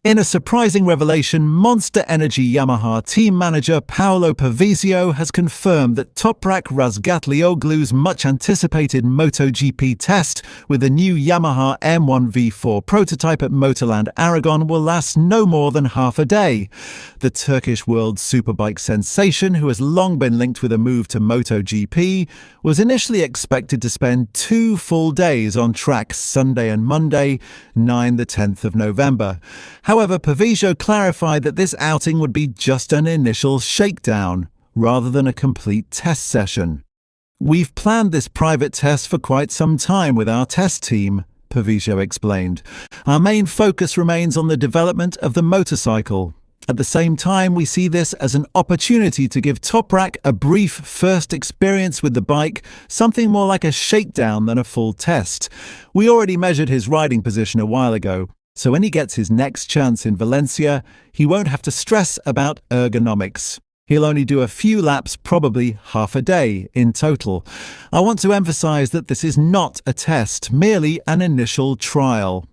In a surprising revelation, Monster Energy Yamaha team manager Paolo Pavesio has confirmed that Toprak Razgatlioglu's much-anticipated MotoGP test with the new Yamaha M1 V4 prototype at MotorLand Aragon will last no more than half a day. The Turkish World Superbike sensation, who has long been linked with a move to MotoGP, was initially expected to spend 2 full days on track Sunday and Monday, 9–10th of November. However, Pavesio clarified that this outing would be just an initial shakedown, rather than a complete test session. "We've planned this private test for quite some time with our test team," Pavesio explained. "Our main focus remains on the development of the motorcycle. At the same time, we see this as an opportunity to give Toprak a brief first experience with the bike, something more like a shakedown than a full test. We already measured his riding position a while ago, so when he gets his next chance in Valencia, he won't have to stress about ergonomics. He'll only do a few laps, probably half a day in total. I want to emphasize that this is not a test, merely an initial trial."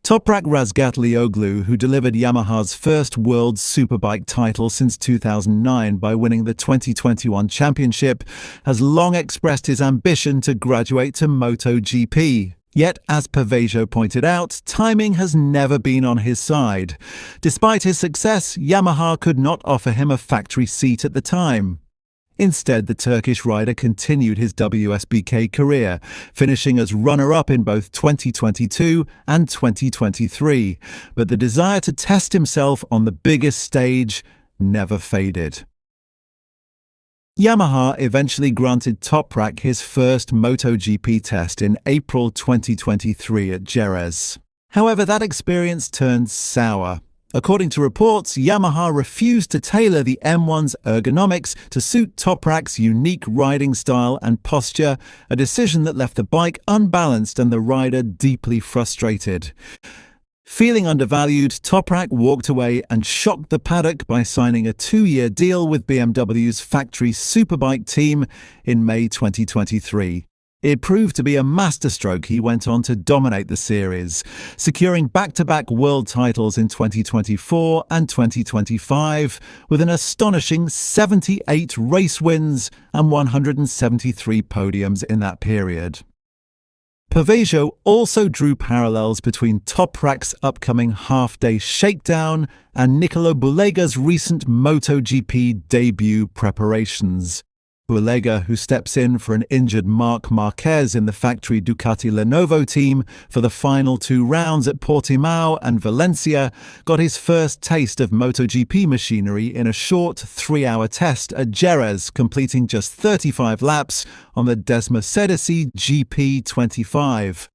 Toprak Razgatlioglu, who delivered Yamaha's first World Superbike title since 2009 by winning the 2021 championship, has long expressed his ambition to graduate to MotoGP. Yet, as Pavesio pointed out, timing has never been on his side. Despite his success, Yamaha could not offer him a factory seat at the time. Instead, the Turkish rider continued his WSBK career, finishing as runner-up in both 2022 and 2023. But the desire to test himself on the biggest stage never faded. Yamaha eventually granted Toprak his first MotoGP test in April 2023 at Jerez. However, that experience turned sour. According to reports, Yamaha refused to tailor the M1's ergonomics to suit Toprak's unique riding style and posture, a decision that left the bike unbalanced and the rider deeply frustrated. Feeling undervalued, Toprak walked away and shocked the paddock by signing a 2-year deal with BMW's factory Superbike team in May 2023. It proved to be a masterstroke. He went on to dominate the series, securing back-to-back world titles in 2024 and 2025, with an astonishing 78 race wins and 173 podiums in that period. Pavesio also drew parallels between Toprak's upcoming half-day shakedown and Nicolo Bulega's recent MotoGP debut preparations. Bulega, who steps in for an injured Marc Marquez in the factory Ducati Lenovo team for the final 2 rounds at Portimao and Valencia, got his first taste of MotoGP machinery in a short 3-hour test at Jerez, completing just 35 laps on the Desmercedesi GP25.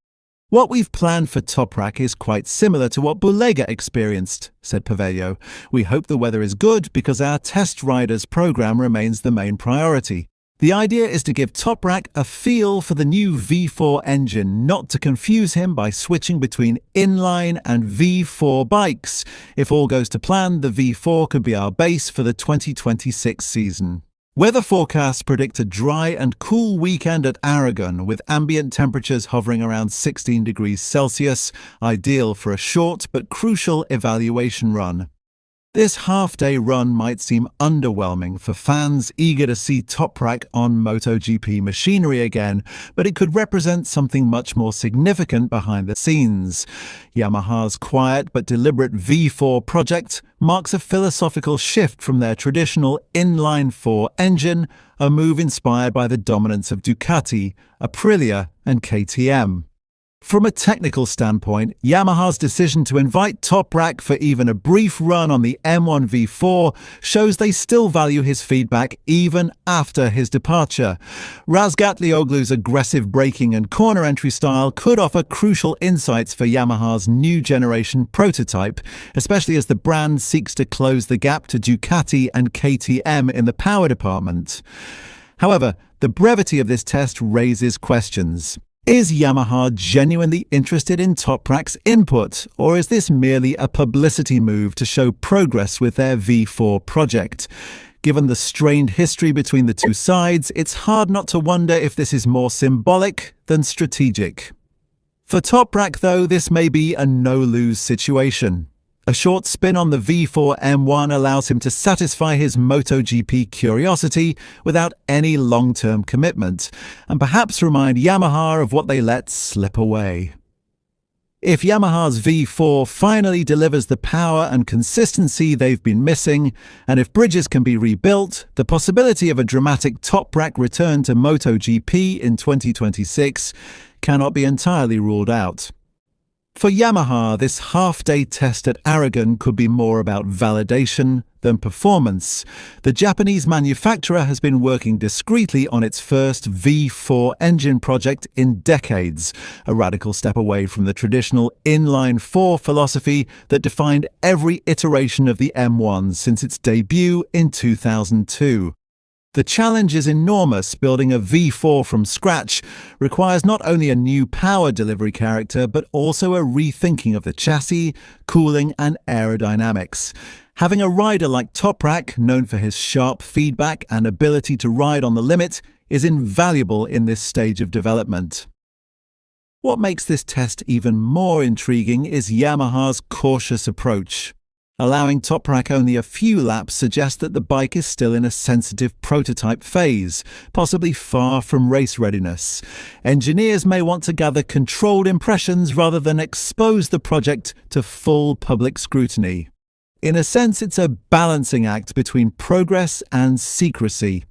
"What we've planned for Toprak is quite similar to what Bulega experienced," said Pavesio. "We hope the weather is good because our test riders program remains the main priority. The idea is to give Toprak a feel for the new V4 engine, not to confuse him by switching between inline and V4 bikes. If all goes to plan, the V4 could be our base for the 2026 season." Weather forecasts predict a dry and cool weekend at Aragon, with ambient temperatures hovering around 16 degrees Celsius, ideal for a short but crucial evaluation run. This half-day run might seem underwhelming for fans eager to see Toprak on MotoGP machinery again, but it could represent something much more significant behind the scenes. Yamaha's quiet but deliberate V4 project marks a philosophical shift from their traditional inline-4 engine, a move inspired by the dominance of Ducati, Aprilia, and KTM. From a technical standpoint, Yamaha's decision to invite Toprak for even a brief run on the M1 V4 shows they still value his feedback even after his departure. Razgatlioglu's aggressive braking and corner entry style could offer crucial insights for Yamaha's new generation prototype, especially as the brand seeks to close the gap to Ducati and KTM in the power department. However, the brevity of this test raises questions. Is Yamaha genuinely interested in Toprak's input, or is this merely a publicity move to show progress with their V4 project? Given the strained history between the two sides, it's hard not to wonder if this is more symbolic than strategic. For Toprak, though, this may be a no-lose situation. A short spin on the V4 M1 allows him to satisfy his MotoGP curiosity without any long-term commitment, and perhaps remind Yamaha of what they let slip away. If Yamaha's V4 finally delivers the power and consistency they've been missing, and if bridges can be rebuilt, the possibility of a dramatic Toprak return to MotoGP in 2026 cannot be entirely ruled out. For Yamaha, this half-day test at Aragon could be more about validation than performance. The Japanese manufacturer has been working discreetly on its first V4 engine project in decades, a radical step away from the traditional inline-4 philosophy that defined every iteration of the M1 since its debut in 2002. The challenge is enormous. Building a V4 from scratch requires not only a new power delivery character, but also a rethinking of the chassis, cooling and aerodynamics. Having a rider like Toprak, known for his sharp feedback and ability to ride on the limit, is invaluable in this stage of development. What makes this test even more intriguing is Yamaha's cautious approach. Allowing Toprak only a few laps suggests that the bike is still in a sensitive prototype phase, possibly far from race readiness. Engineers may want to gather controlled impressions rather than expose the project to full public scrutiny. In a sense, it's a balancing act between progress and secrecy.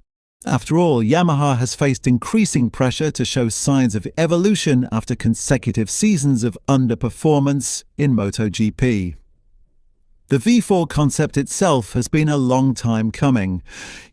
After all, Yamaha has faced increasing pressure to show signs of evolution after consecutive seasons of underperformance in MotoGP. The V4 concept itself has been a long time coming.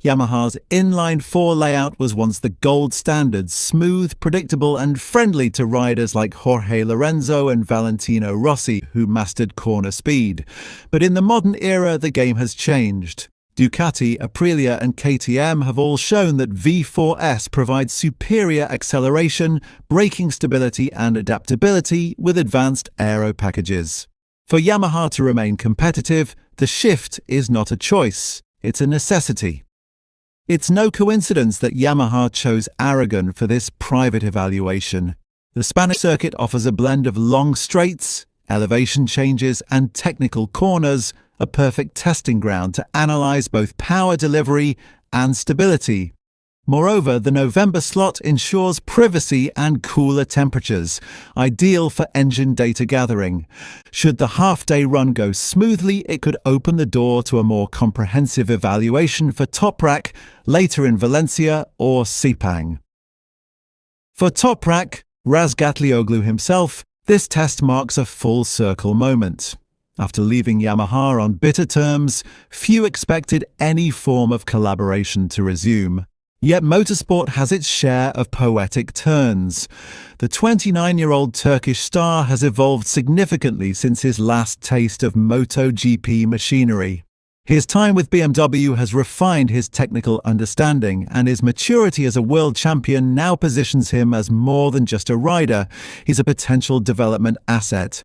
Yamaha's inline-4 layout was once the gold standard, smooth, predictable and friendly to riders like Jorge Lorenzo and Valentino Rossi, who mastered corner speed. But in the modern era, the game has changed. Ducati, Aprilia and KTM have all shown that V4S provides superior acceleration, braking stability and adaptability with advanced aero packages. For Yamaha to remain competitive, the shift is not a choice, it's a necessity. It's no coincidence that Yamaha chose Aragon for this private evaluation. The Spanish circuit offers a blend of long straights, elevation changes and technical corners, a perfect testing ground to analyze both power delivery and stability. Moreover, the November slot ensures privacy and cooler temperatures, ideal for engine data gathering. Should the half-day run go smoothly, it could open the door to a more comprehensive evaluation for Toprak later in Valencia or Sepang. For Toprak Razgatlioglu himself, this test marks a full-circle moment. After leaving Yamaha on bitter terms, few expected any form of collaboration to resume. Yet motorsport has its share of poetic turns. The 29-year-old Turkish star has evolved significantly since his last taste of MotoGP machinery. His time with BMW has refined his technical understanding, and his maturity as a world champion now positions him as more than just a rider. He's a potential development asset.